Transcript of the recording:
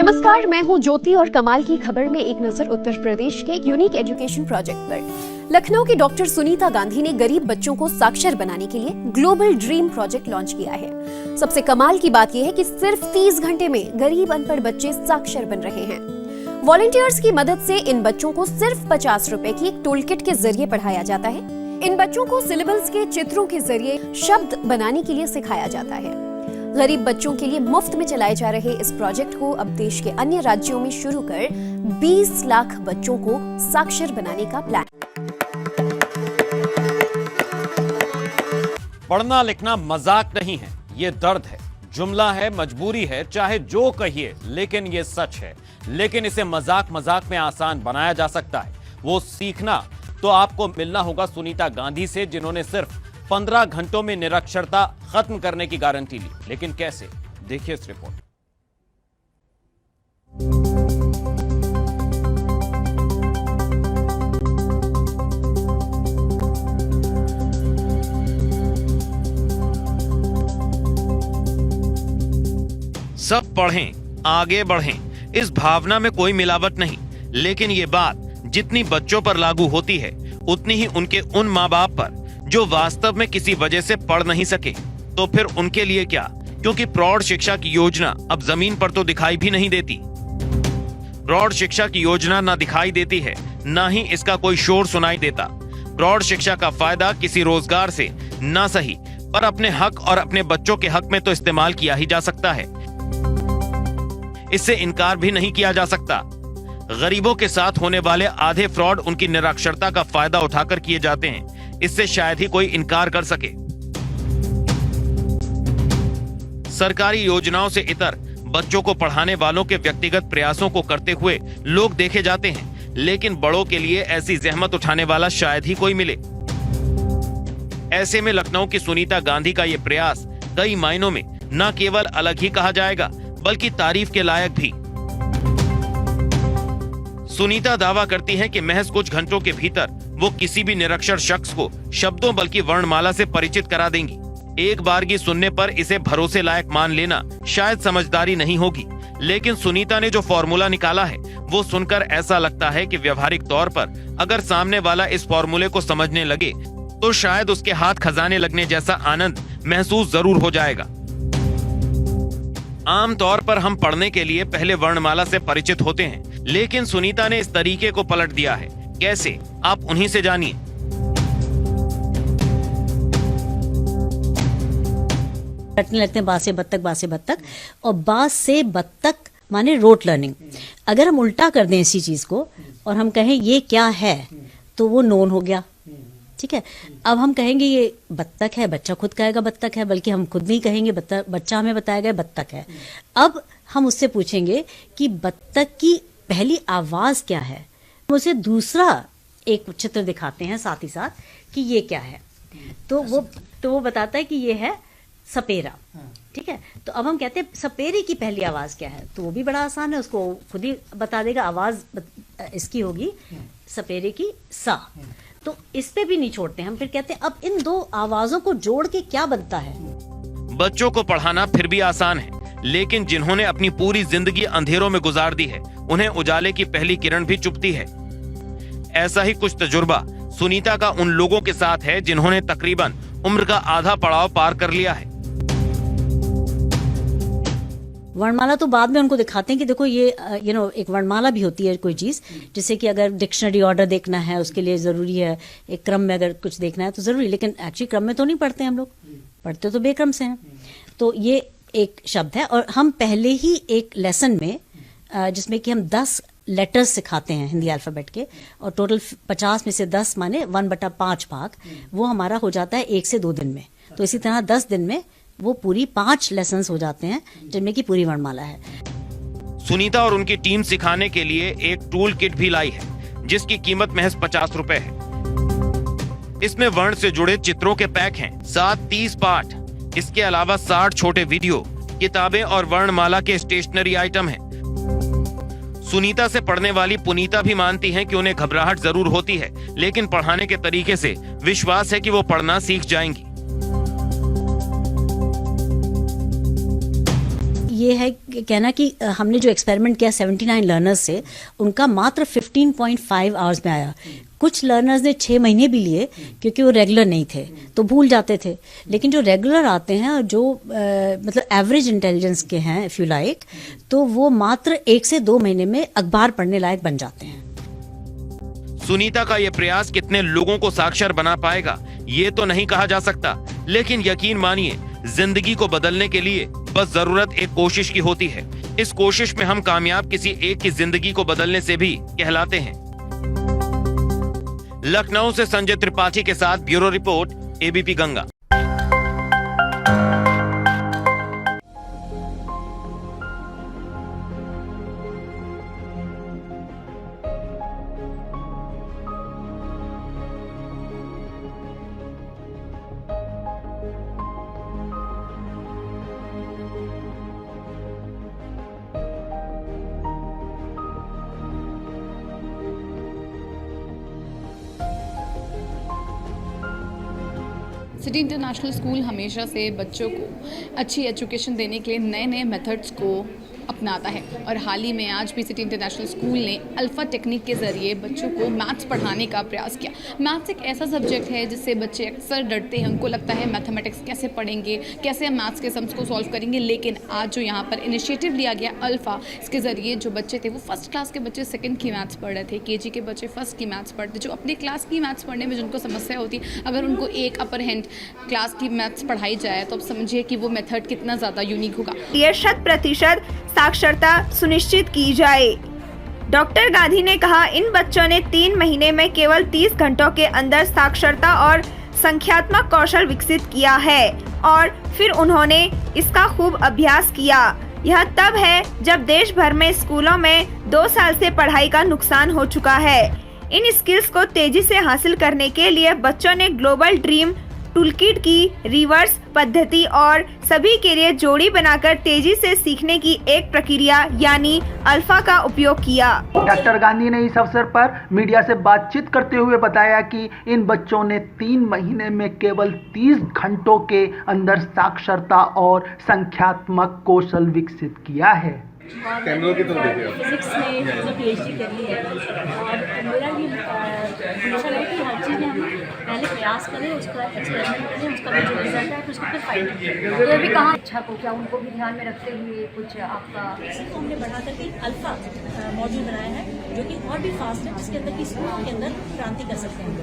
नमस्कार, मैं हूं ज्योति और कमाल की खबर में एक नजर उत्तर प्रदेश के एक यूनिक एजुकेशन प्रोजेक्ट पर। लखनऊ की डॉक्टर सुनीता गांधी ने गरीब बच्चों को साक्षर बनाने के लिए ग्लोबल ड्रीम प्रोजेक्ट लॉन्च किया है। सबसे कमाल की बात यह है कि सिर्फ 30 घंटे में गरीब अनपढ़ बच्चे साक्षर बन रहे हैं। वॉलंटियर्स की मदद से इन बच्चों को सिर्फ 50 रुपए की एक टूल किट के जरिए पढ़ाया जाता है। इन बच्चों को सिलेबस के चित्रों के जरिए शब्द बनाने के लिए सिखाया जाता है। गरीब बच्चों के लिए मुफ्त में चलाए जा रहे इस प्रोजेक्ट को अब देश के अन्य राज्यों में शुरू कर 20 लाख बच्चों को साक्षर बनाने का प्लान। पढ़ना लिखना मजाक नहीं है, ये दर्द है, जुमला है, मजबूरी है, चाहे जो कहिए, लेकिन ये सच है। लेकिन इसे मजाक मजाक में आसान बनाया जा सकता है। वो सीखना तो आपको मिलना होगा सुनीता गांधी से, जिन्होंने सिर्फ 15 घंटों में निरक्षरता खत्म करने की गारंटी ली। लेकिन कैसे, देखिए इस रिपोर्ट। सब पढ़ें, आगे बढ़ें, इस भावना में कोई मिलावट नहीं। लेकिन ये बात जितनी बच्चों पर लागू होती है, उतनी ही उनके उन माँ बाप पर जो वास्तव में किसी वजह से पढ़ नहीं सके। तो फिर उनके लिए क्या, क्योंकि प्रौढ़ शिक्षा की योजना अब जमीन पर तो दिखाई भी नहीं देती। प्रौढ़ शिक्षा की योजना ना दिखाई देती है, ना ही इसका कोई शोर सुनाई देता। प्रौढ़ शिक्षा का फायदा किसी रोजगार से ना सही, पर अपने हक और अपने बच्चों के हक में तो इस्तेमाल किया ही जा सकता है। इससे इनकार भी नहीं किया जा सकता। गरीबों के साथ होने वाले आधे फ्रॉड उनकी निरक्षरता का फायदा उठाकर किए जाते हैं। इससे शायद ही कोई इनकार कर सके। सरकारी योजनाओं से इतर बच्चों को पढ़ाने वालों के व्यक्तिगत प्रयासों को करते हुए लोग देखे जाते हैं, लेकिन बड़ों के लिए ऐसी जहमत उठाने वाला शायद ही कोई मिले। ऐसे में लखनऊ की सुनीता गांधी का यह प्रयास कई मायनों में न केवल अलग ही कहा जाएगा, बल्कि तारीफ के लायक भी। सुनीता दावा करती है कि महज कुछ घंटों के भीतर वो किसी भी निरक्षर शख्स को शब्दों बल्कि वर्णमाला से परिचित करा देंगी। एक बारगी सुनने पर इसे भरोसे लायक मान लेना शायद समझदारी नहीं होगी, लेकिन सुनीता ने जो फॉर्मूला निकाला है वो सुनकर ऐसा लगता है कि व्यवहारिक तौर पर अगर सामने वाला इस फॉर्मूले को समझने लगे तो शायद उसके हाथ खजाने लगने जैसा आनंद महसूस जरूर हो जाएगा। आमतौर पर हम पढ़ने के लिए पहले वर्णमाला से परिचित होते हैं, लेकिन सुनीता ने इस तरीके को पलट दिया है। कैसे, आप उन्हीं से जानिए। रटने लगते हैं बासे बत्तख, और बास से बत्तख माने रोट लर्निंग। अगर हम उल्टा कर दें इसी चीज को और हम कहें ये क्या है, तो वो नोन हो गया। ठीक है, अब हम कहेंगे ये बत्तख है, बच्चा खुद कहेगा बत्तख है, बल्कि हम खुद नहीं कहेंगे, बच्चा हमें बताएगा बत्तख है। अब हम उससे पूछेंगे कि बत्तख की पहली आवाज क्या है। हम उसे दूसरा एक चित्र दिखाते हैं साथ ही साथ कि ये क्या है, तो वो बताता है कि ये है सपेरा। ठीक है, तो अब हम कहते हैं सपेरे की पहली आवाज क्या है, तो वो भी बड़ा आसान है, उसको खुद ही बता देगा। आवाज इसकी होगी सपेरे की सा। तो इस पे भी नहीं छोड़ते, हम फिर कहते हैं अब इन दो आवाजों को जोड़ के क्या बनता है। बच्चों को पढ़ाना फिर भी आसान है, लेकिन जिन्होंने अपनी पूरी जिंदगी अंधेरों में गुजार दी है, उन्हें उजाले की पहली किरण भी चुभती है। ऐसा ही कुछ तजुर्बा सुनीता का उन लोगों के साथ है जिन्होंने तकरीबन उम्र का आधा पड़ाव पार कर लिया है। वर्णमाला तो बाद में उनको दिखाते हैं कि देखो ये एक वर्णमाला भी होती है कोई चीज, जैसे कि अगर डिक्शनरी ऑर्डर देखना है उसके लिए जरूरी है, एक क्रम में अगर कुछ देखना है तो जरूरी, लेकिन एक्चुअली क्रम में तो नहीं पढ़ते हम लोग, पढ़ते तो बेक्रम से हैं। तो ये एक शब्द है, और हम पहले ही एक लेसन में जिसमें कि हम 10 लेटर्स सिखाते हैं हिंदी अल्फाबेट के, और टोटल 50 में से 10 माने 1/5 भाग, वो हमारा हो जाता है 1 से 2 दिन में। तो इसी तरह 10 दिन में वो पूरी 5 लेसन्स हो जाते हैं, जिनमें की पूरी वर्णमाला है। सुनीता और उनकी टीम सिखाने के लिए एक टूल किट भी लाई है, जिसकी कीमत महज 50 रुपए है। इसमें वर्ण से जुड़े चित्रों के पैक हैं, साथ 30 पाठ। इसके अलावा 60 छोटे वीडियो, किताबें और वर्णमाला के स्टेशनरी आइटम हैं। सुनीता से पढ़ने वाली पुनीता भी मानती हैं कि उन्हें घबराहट जरूर होती है, लेकिन पढ़ाने के तरीके से विश्वास है कि वो पढ़ना सीख जाएंगी। ये है कि कहना कि हमने जो एक्सपेरिमेंट किया 79 लर्नर्स से, उनका मात्र 15.5 आवर्स में आया। कुछ लर्नर्स ने 6 महीने भी लिए क्योंकि वो रेगुलर नहीं थे तो भूल जाते थे, लेकिन जो रेगुलर आते हैं और जो मतलब एवरेज इंटेलिजेंस के हैं इफ यू लाइक, तो वो मात्र 1 से 2 महीने में अखबार पढ़ने लायक बन जाते हैं। सुनीता का यह प्रयास कितने लोगों को साक्षर बना पाएगा ये तो नहीं कहा जा सकता, लेकिन यकीन मानिए जिंदगी को बदलने के लिए बस जरूरत एक कोशिश की होती है। इस कोशिश में हम कामयाब किसी एक की जिंदगी को बदलने से भी कहलाते हैं। लखनऊ से संजय त्रिपाठी के साथ bureau report, ABP Ganga. City international school हमेशा से बच्चों को अच्छी एजुकेशन देने के लिए नए नए मेथड्स को अपनाता है और हाल ही में आज भी सिटी इंटरनेशनल स्कूल ने अल्फ़ा टेक्निक के ज़रिए बच्चों को मैथ्स पढ़ाने का प्रयास किया। मैथ्स एक ऐसा सब्जेक्ट है जिससे बच्चे अक्सर डरते हैं, उनको लगता है मैथमेटिक्स कैसे पढ़ेंगे, कैसे हम मैथ्स के सम्स को सॉल्व करेंगे। लेकिन आज जो यहाँ पर इनिशिएटिव लिया गया अल्फ़ा, इसके ज़रिए जो बच्चे थे वो फर्स्ट क्लास के बच्चे सेकंड की मैथ्स पढ़ रहे थे, केजी के बच्चे फर्स्ट की मैथ्स पढ़ते, जो अपनी क्लास की मैथ्स पढ़ने में जिनको समस्या होती, अगर उनको एक अपर हैंड क्लास की मैथ्स पढ़ाई जाए तो अब समझिए कि वो मेथड कितना ज़्यादा यूनिक होगा। ये 100% साक्षरता सुनिश्चित की जाए। डॉक्टर गांधी ने कहा, इन बच्चों ने 3 महीने में केवल 30 घंटों के अंदर साक्षरता और संख्यात्मक कौशल विकसित किया है और फिर उन्होंने इसका खूब अभ्यास किया। यह तब है जब देश भर में स्कूलों में 2 साल से पढ़ाई का नुकसान हो चुका है। इन स्किल्स को तेजी से हासिल करने के लिए बच्चों ने ग्लोबल ड्रीम टूलकिट की रिवर्स पद्धति और सभी के लिए जोड़ी बनाकर तेजी से सीखने की एक प्रक्रिया यानी अल्फा का उपयोग किया। डॉक्टर गांधी ने इस अवसर पर मीडिया से बातचीत करते हुए बताया कि इन बच्चों ने 3 महीने में केवल 30 घंटों के अंदर साक्षरता और संख्यात्मक कौशल विकसित किया है। फिजिक्स में मतलब PhD कर ली है और मेरा ये हमेशा रहा कि हर चीज़ में हम पहले प्रयास करें, उसका एक्सपेरिमेंट करें, उसका भी जो रिजल्ट है उसको फिर फाइंड करें। तो अभी कहाँ अच्छा को क्या उनको भी ध्यान में रखते हुए कुछ आपका इसी को हमने बढ़ा करके अल्फा मॉड्यूल बनाया है जो कि और भी फास्ट है, जिसके अंदर की स्कूलों के अंदर क्रांति कर सकते हैं।